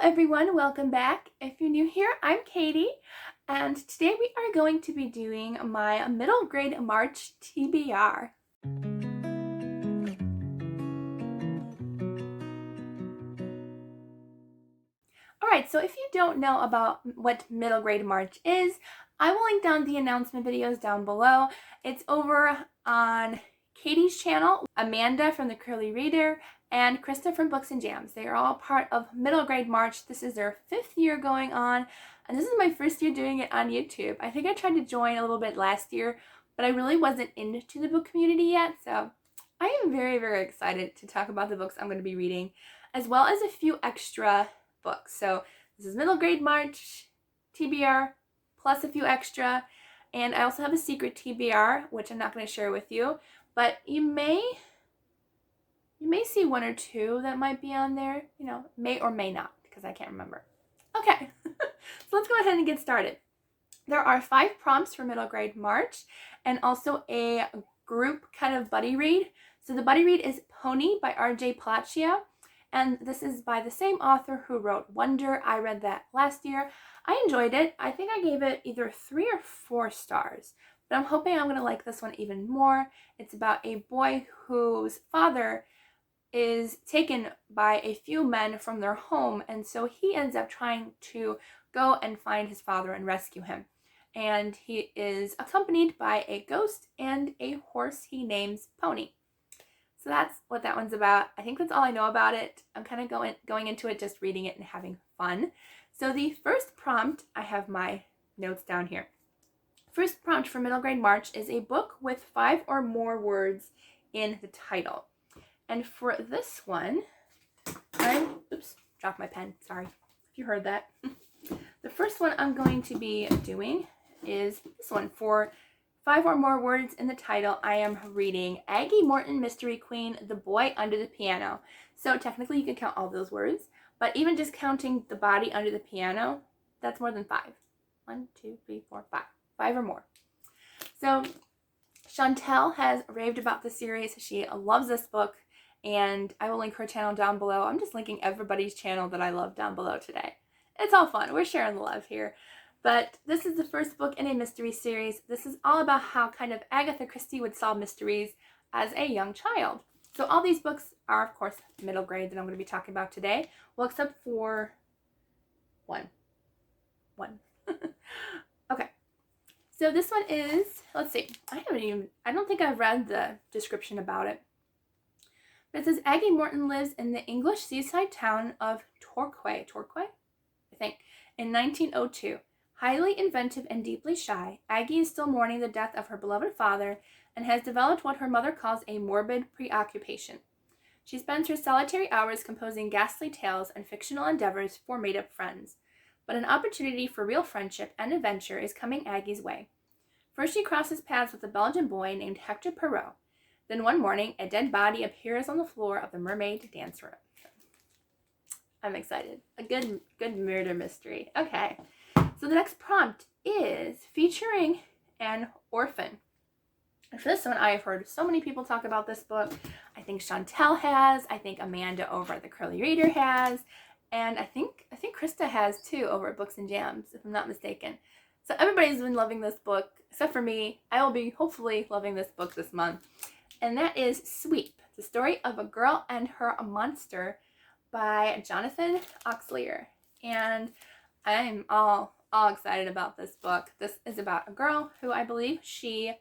everyone, welcome back. If you're new here, I'm Katie, and today we are going to be doing my middle grade March TBR. Alright, so if you don't know about what middle grade March is, I will link down the announcement videos down below. It's over on Katie's channel, Amanda from the Curly Reader, and Krista from Books and Jams. They are all part of middle grade March. This is their 5th year going on, and this is my first year doing it on YouTube. I think I tried to join a little bit last year, but I really wasn't into the book community yet, so I am very, very excited to talk about the books I'm going to be reading, as well as a few extra books. So this is middle grade March TBR plus a few extra, and I also have a secret TBR, which I'm not going to share with you, but you may see one or two that might be on there, may or may not, because I can't remember. Okay, so let's go ahead and get started. There are 5 prompts for middle grade March, and also a group kind of buddy read. So the buddy read is Pony by R.J. Palaccio, and this is by the same author who wrote Wonder. I read that last year. I enjoyed it. I think I gave it either 3 or 4 stars, but I'm hoping I'm going to like this one even more. It's about a boy whose father is taken by a few men from their home, and so he ends up trying to go and find his father and rescue him. And he is accompanied by a ghost and a horse he names Pony. So that's what that one's about. I think that's all I know about it. I'm kind of going into it just reading it and having fun. So the first prompt, I have my notes down here. First prompt for middle grade March is a book with 5 or more words in the title. And for this one, oops, dropped my pen. Sorry if you heard that. The first one I'm going to be doing is this one. For 5 or more words in the title, I am reading Aggie Morton Mystery Queen, The Boy Under the Piano. So technically you can count all those words, but even just counting the body under the piano, that's more than 5. 1, 2, 3, 4, 5. 5 or more. So Chantel has raved about the series. She loves this book, and I will link her channel down below. I'm just linking everybody's channel that I love down below today. It's all fun. We're sharing the love here. But this is the first book in a mystery series. This is all about how kind of Agatha Christie would solve mysteries as a young child. So all these books are, of course, middle grade that I'm going to be talking about today. Well, except for one. Okay. So this one is, let's see. I don't think I've read the description about it. But it says, Aggie Morton lives in the English seaside town of Torquay, I think, in 1902. Highly inventive and deeply shy, Aggie is still mourning the death of her beloved father and has developed what her mother calls a morbid preoccupation. She spends her solitary hours composing ghastly tales and fictional endeavors for made-up friends. But an opportunity for real friendship and adventure is coming Aggie's way. First she crosses paths with a Belgian boy named Hector Perrault. Then one morning, a dead body appears on the floor of the mermaid dance room. I'm excited. A good murder mystery. Okay. So the next prompt is featuring an orphan. And for this one, I have heard so many people talk about this book. I think Chantel has. I think Amanda over at the Curly Reader has. And I think Krista has too over at Books and Jams, if I'm not mistaken. So everybody's been loving this book, except for me. I will be hopefully loving this book this month. And that is Sweep, the story of a girl and her monster by Jonathan Oxlier. And I'm all excited about this book. This is about a girl who I believe she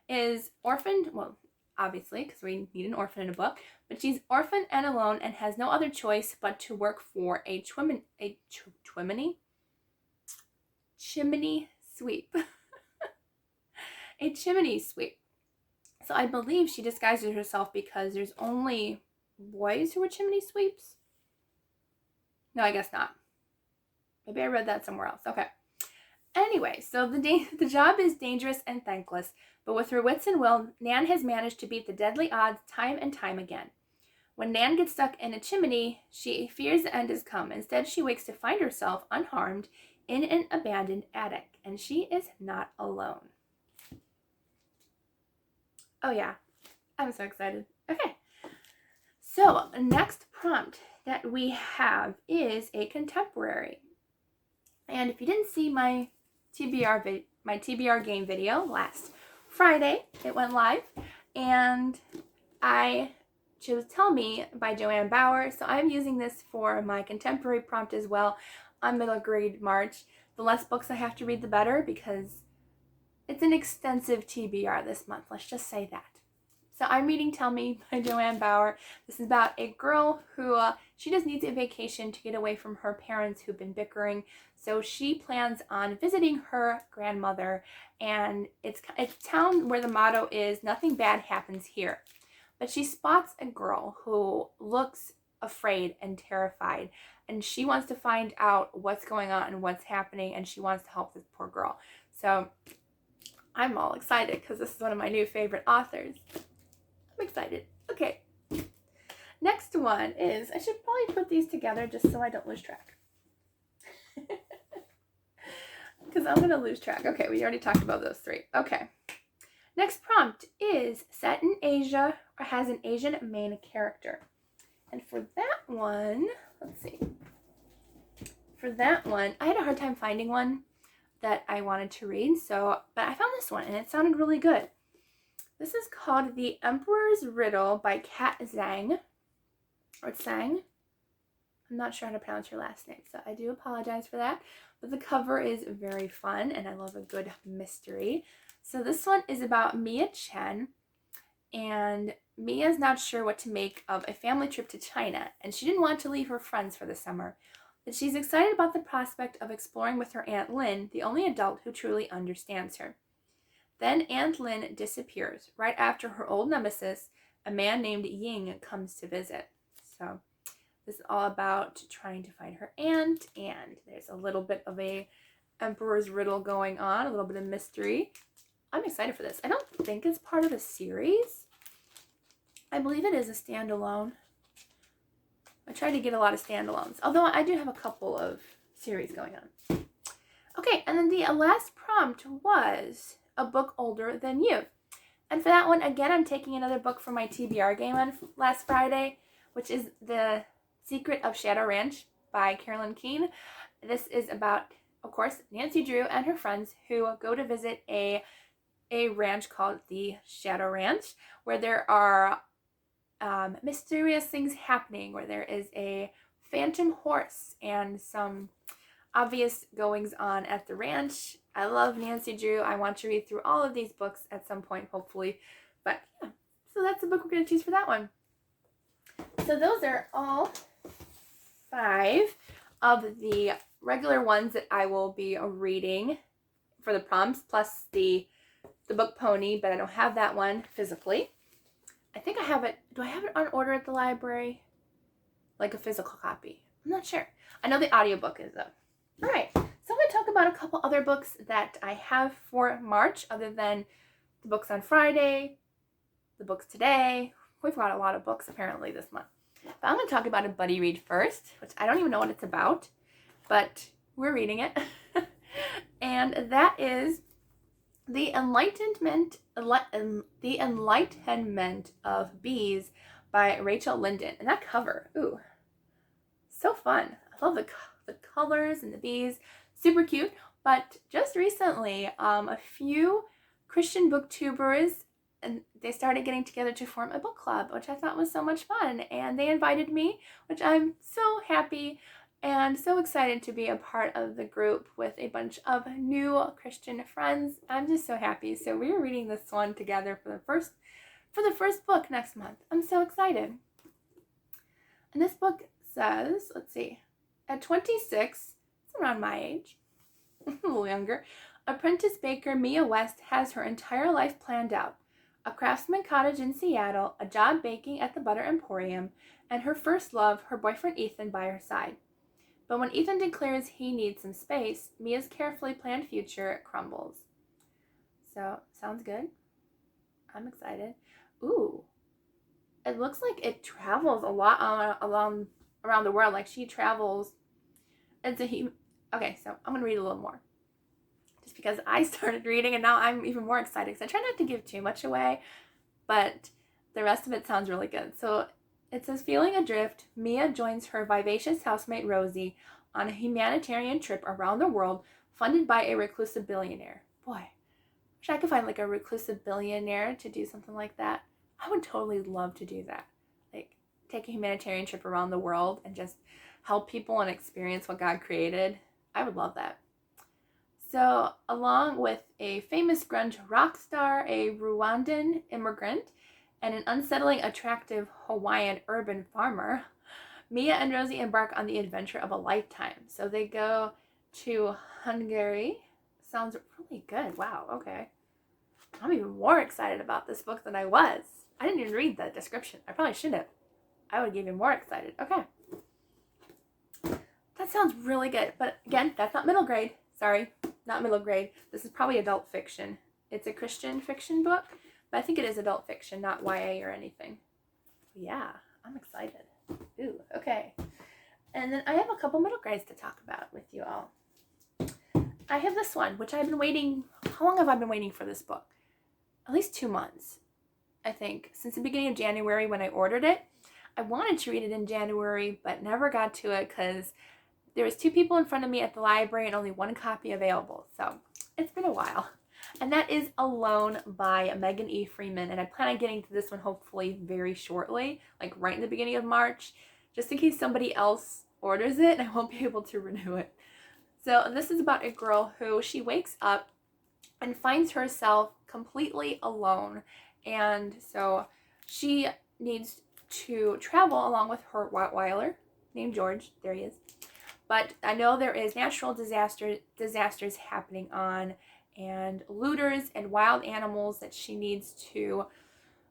is orphaned. Well, obviously, because we need an orphan in a book. But she's orphaned and alone and has no other choice but to work for a chimney sweep. A chimney sweep. So I believe she disguises herself because there's only boys who are chimney sweeps. No, I guess not. Maybe I read that somewhere else. Okay. Anyway, so the job is dangerous and thankless, but with her wits and will, Nan has managed to beat the deadly odds time and time again. When Nan gets stuck in a chimney, she fears the end has come. Instead, she wakes to find herself unharmed in an abandoned attic, and she is not alone. Oh yeah, I'm so excited. Okay, so next prompt that we have is a contemporary. And if you didn't see my TBR game video last Friday, it went live, and I chose Tell Me by Joanne Bauer. So I'm using this for my contemporary prompt as well on middle grade March. The less books I have to read, the better, because it's an extensive TBR this month. Let's just say that. So I'm reading Tell Me by Joanne Bauer. This is about a girl who, she just needs a vacation to get away from her parents who've been bickering. So she plans on visiting her grandmother, and it's a town where the motto is, nothing bad happens here. But she spots a girl who looks afraid and terrified, and she wants to find out what's going on and what's happening, and she wants to help this poor girl. So I'm all excited because this is one of my new favorite authors. I'm excited. Okay. Next one is, I should probably put these together just so I don't lose track. Because I'm going to lose track. Okay, we already talked about those three. Okay. Next prompt is set in Asia or has an Asian main character. And for that one, let's see. For that one, I had a hard time finding one that I wanted to read. But I found this one and it sounded really good. This is called The Emperor's Riddle by Kat Zhang. Or Tsang. I'm not sure how to pronounce her last name, so I do apologize for that. But the cover is very fun, and I love a good mystery. So this one is about Mia Chen, and Mia's not sure what to make of a family trip to China, and she didn't want to leave her friends for the summer. But she's excited about the prospect of exploring with her Aunt Lynn, the only adult who truly understands her. Then Aunt Lynn disappears. Right after her old nemesis, a man named Ying, comes to visit. So this is all about trying to find her aunt, and there's a little bit of a Emperor's Riddle going on, a little bit of mystery. I'm excited for this. I don't think it's part of a series. I believe it is a standalone. I try to get a lot of standalones, although I do have a couple of series going on. Okay, and then the last prompt was a book older than you. And for that one, again, I'm taking another book from my TBR game on last Friday, which is The Secret of Shadow Ranch by Carolyn Keene. This is about, of course, Nancy Drew and her friends who go to visit a ranch called the Shadow Ranch, where there are mysterious things happening, where there is a phantom horse and some obvious goings on at the ranch. I love Nancy Drew. I want to read through all of these books at some point, hopefully. But yeah, so that's the book we're going to choose for that one. So those are all 5 of the regular ones that I will be reading for the prompts, plus the book Pony, but I don't have that one physically. I think I have it. Do I have it on order at the library? Like a physical copy? I'm not sure. I know the audiobook is though. All right, so I'm going to talk about a couple other books that I have for March, other than the books on Friday, the books today. We've got a lot of books apparently this month. But I'm going to talk about a buddy read first, which I don't even know what it's about, but we're reading it. And that is The Enlightenment of Bees by Rachel Linden. And that cover, ooh, so fun. I love the colors and the bees, super cute. But just recently, a few Christian booktubers, and they started getting together to form a book club, which I thought was so much fun. And they invited me, which I'm so happy and so excited to be a part of the group with a bunch of new Christian friends. I'm just so happy. So we're reading this one together for the first book next month. I'm so excited. And this book says, let's see, at 26, it's around my age, a little younger, apprentice baker Mia West has her entire life planned out. A craftsman cottage in Seattle, a job baking at the Butter Emporium, and her first love, her boyfriend Ethan, by her side. But when Ethan declares he needs some space, Mia's carefully planned future crumbles. So, sounds good. I'm excited. Ooh, it looks like it travels a lot around the world. Like she travels. Okay, so I'm gonna read a little more, just because I started reading and now I'm even more excited. Because I try not to give too much away, but the rest of it sounds really good. So It says, feeling adrift, Mia joins her vivacious housemate Rosie on a humanitarian trip around the world funded by a reclusive billionaire. Boy, wish I could find like a reclusive billionaire to do something like that. I would totally love to do that. Like, take a humanitarian trip around the world and just help people and experience what God created. I would love that. So, along with a famous grunge rock star, a Rwandan immigrant, and an unsettling, attractive Hawaiian urban farmer, Mia and Rosie embark on the adventure of a lifetime. So they go to Hungary. Sounds really good. Wow, okay. I'm even more excited about this book than I was. I didn't even read the description. I probably should have. I would get even more excited. Okay. That sounds really good. But again, that's not middle grade. Sorry, not middle grade. This is probably adult fiction. It's a Christian fiction book, but I think it is adult fiction, not YA or anything. Yeah, I'm excited. Ooh, okay. And then I have a couple middle grades to talk about with you all. I have this one, which I've been waiting. How long have I been waiting for this book? At least 2 months, I think, since the beginning of January when I ordered it. I wanted to read it in January, but never got to it because there was 2 people in front of me at the library and only 1 copy available. So it's been a while. And that is Alone by Megan E. Freeman. And I plan on getting to this one hopefully very shortly, like right in the beginning of March, just in case somebody else orders it and I won't be able to renew it. So this is about a girl who she wakes up and finds herself completely alone. And so she needs to travel along with her Rottweiler named George. There he is. But I know there is natural disasters happening on, and looters and wild animals that she needs to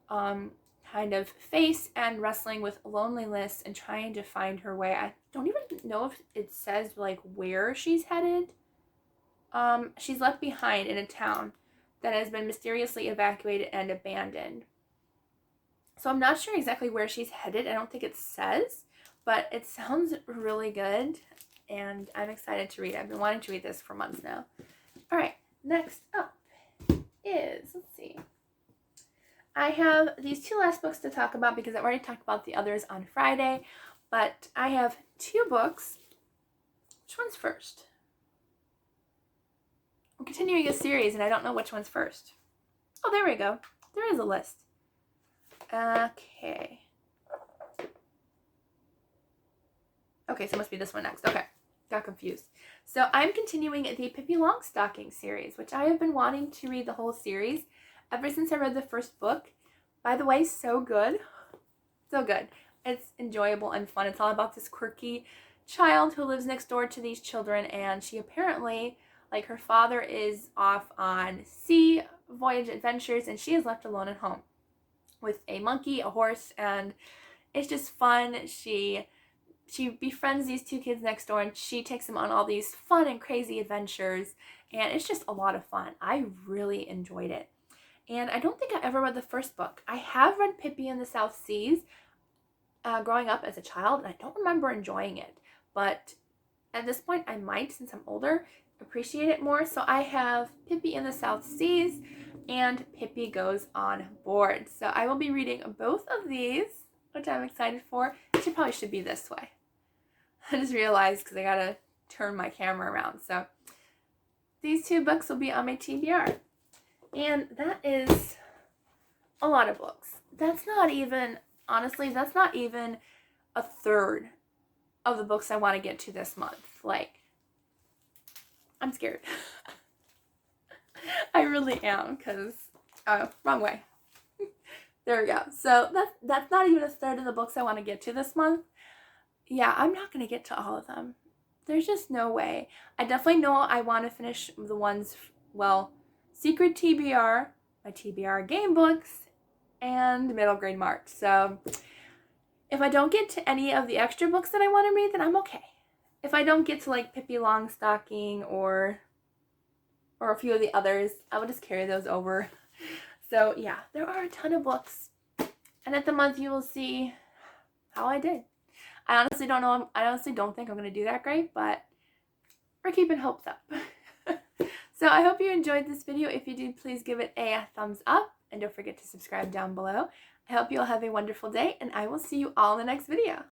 kind of face, and wrestling with loneliness and trying to find her way. I don't even know if it says like where she's headed. She's left behind in a town that has been mysteriously evacuated and abandoned. So I'm not sure exactly where she's headed. I don't think it says, but it sounds really good, and I'm excited to read it. I've been wanting to read this for months now. All right. Next up is, let's see, I have these 2 last books to talk about because I've already talked about the others on Friday, but I have 2 books. Which one's first? I'm continuing a series and I don't know which one's first. Oh, there we go. There is a list. Okay. Okay, so it must be this one next. Okay. Got confused. So I'm continuing the Pippi Longstocking series, which I have been wanting to read the whole series ever since I read the first book. By the way, so good. So good. It's enjoyable and fun. It's all about this quirky child who lives next door to these children, and she apparently, like, her father is off on sea voyage adventures and she is left alone at home with a monkey, a horse, and it's just fun. She befriends these 2 kids next door and she takes them on all these fun and crazy adventures, and it's just a lot of fun. I really enjoyed it. And I don't think I ever read the first book. I have read Pippi in the South Seas growing up as a child, and I don't remember enjoying it. But at this point, I might, since I'm older, appreciate it more. So I have Pippi in the South Seas and Pippi Goes on Board. So I will be reading both of these, which I'm excited for. It probably should be this way. I just realized because I gotta turn my camera around. So these 2 books will be on my TBR. And that is a lot of books. That's not even, honestly, that's not even a third of the books I want to get to this month. Like, I'm scared. I really am, because, wrong way. There we go. So that's not even a third of the books I want to get to this month. Yeah, I'm not going to get to all of them. There's just no way. I definitely know I want to finish the ones, well, Secret TBR, my TBR game books, and Middle Grade March. So if I don't get to any of the extra books that I want to read, then I'm okay. If I don't get to like Pippi Longstocking or a few of the others, I will just carry those over. So yeah, there are a ton of books. And at the month you will see how I did. I honestly don't know. I honestly don't think I'm going to do that great, but we're keeping hopes up. So I hope you enjoyed this video. If you did, please give it a thumbs up. And don't forget to subscribe down below. I hope you all have a wonderful day, and I will see you all in the next video.